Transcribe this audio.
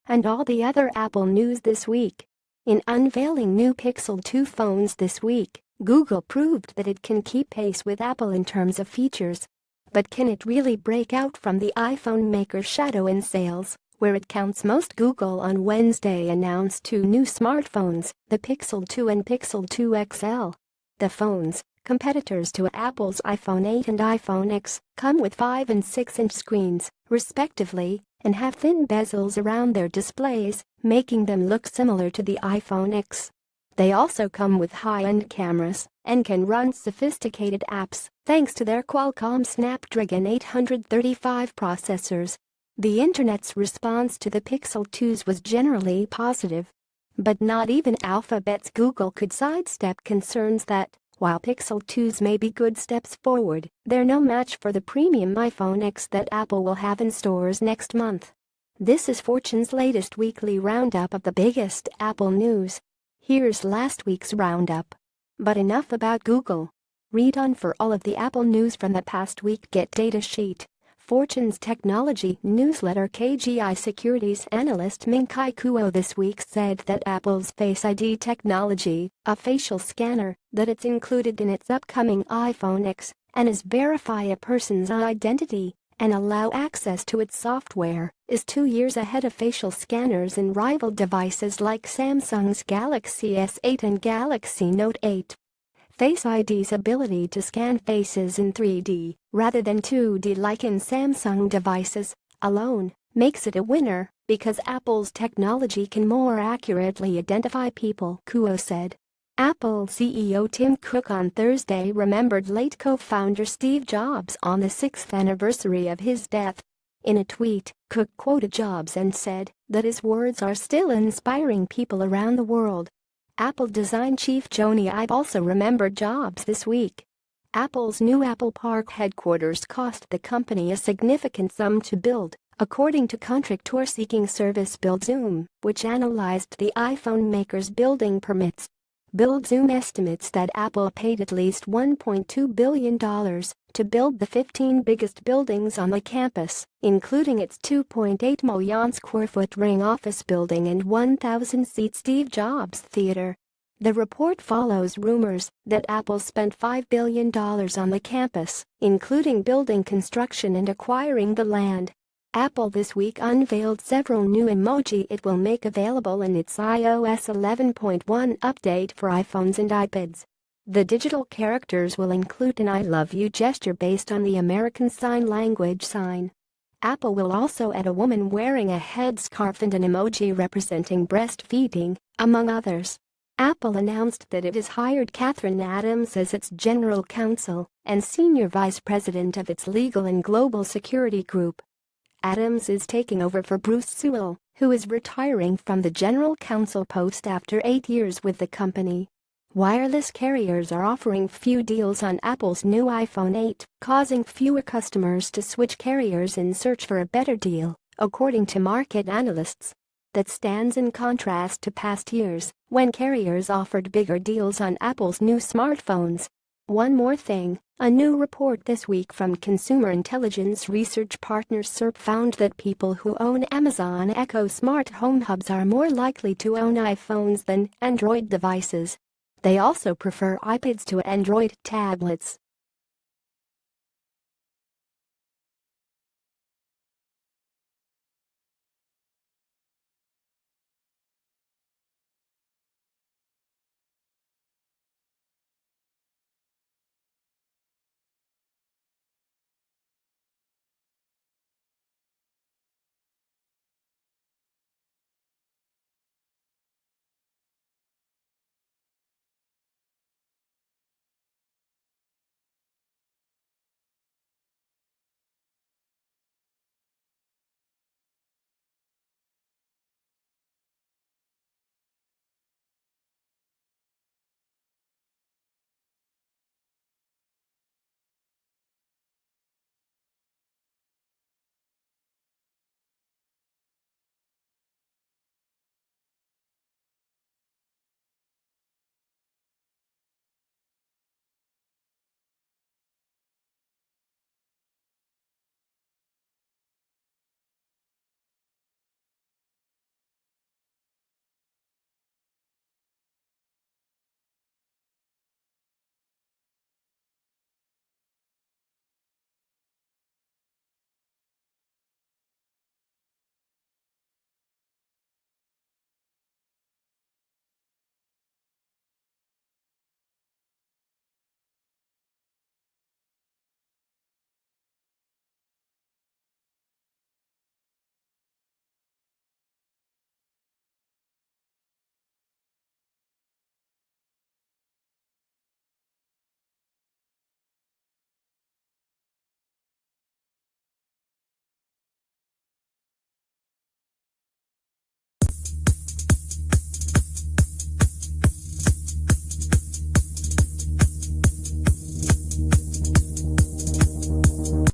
and all the other Apple news this week. In unveiling new Pixel 2 phones this week, Google proved that it can keep pace with Apple in terms of features. But can it really break out from the iPhone maker's shadow in sales, where it counts most? Google on Wednesday announced two new smartphones, the Pixel 2 and Pixel 2 XL. The phones, competitors to Apple's iPhone 8 and iPhone X, come with 5 and 6-inch screens, respectively, and have thin bezels around their displays, making them look similar to the iPhone X. They also come with high-end cameras and can run sophisticated apps thanks to their Qualcomm Snapdragon 835 processors. The internet's response to the Pixel 2s was generally positive. But not even Alphabet's Google could sidestep concerns that, while Pixel 2s may be good steps forward, they're no match for the premium iPhone X that Apple will have in stores next month. This is Fortune's latest weekly roundup of the biggest Apple news. Here's last week's roundup. But enough about Google. Read on for all of the Apple news from the past week. Get data sheet. Fortune's technology newsletter. KGI Securities analyst Ming-Chi Kuo this week said that Apple's Face ID technology, a facial scanner that it's included in its upcoming iPhone X and is verify a person's identity and allow access to its software, is 2 years ahead of facial scanners in rival devices like Samsung's Galaxy S8 and Galaxy Note 8. Face ID's ability to scan faces in 3D rather than 2D like in Samsung devices alone makes it a winner because Apple's technology can more accurately identify people, Kuo said. Apple CEO Tim Cook on Thursday remembered late co-founder Steve Jobs on the 6th anniversary of his death. In a tweet, Cook quoted Jobs and said that his words are still inspiring people around the world. Apple design chief Jony Ive also remembered Jobs this week. Apple's new Apple Park headquarters cost the company a significant sum to build, according to contractor seeking service BuildZoom, which analyzed the iPhone maker's building permits. BuildZoom estimates that Apple paid at least $1.2 billion to build the 15 biggest buildings on the campus, including its 2.8 million square foot Ring office building and 1,000-seat Steve Jobs Theater. The report follows rumors that Apple spent $5 billion on the campus, including building construction and acquiring the land. Apple this week unveiled several new emoji it will make available in its iOS 11.1 update for iPhones and iPads. The digital characters will include an I love you gesture based on the American Sign Language sign. Apple will also add a woman wearing a headscarf and an emoji representing breastfeeding, among others. Apple announced that it has hired Catherine Adams as its general counsel and senior vice president of its legal and global security group. Adams is taking over for Bruce Sewell, who is retiring from the general counsel post after 8 years with the company. Wireless carriers are offering few deals on Apple's new iPhone 8, causing fewer customers to switch carriers in search for a better deal, according to market analysts. That stands in contrast to past years, when carriers offered bigger deals on Apple's new smartphones. One more thing, a new report this week from consumer intelligence research partner SERP found that people who own Amazon Echo smart home hubs are more likely to own iPhones than Android devices. They also prefer iPads to Android tablets.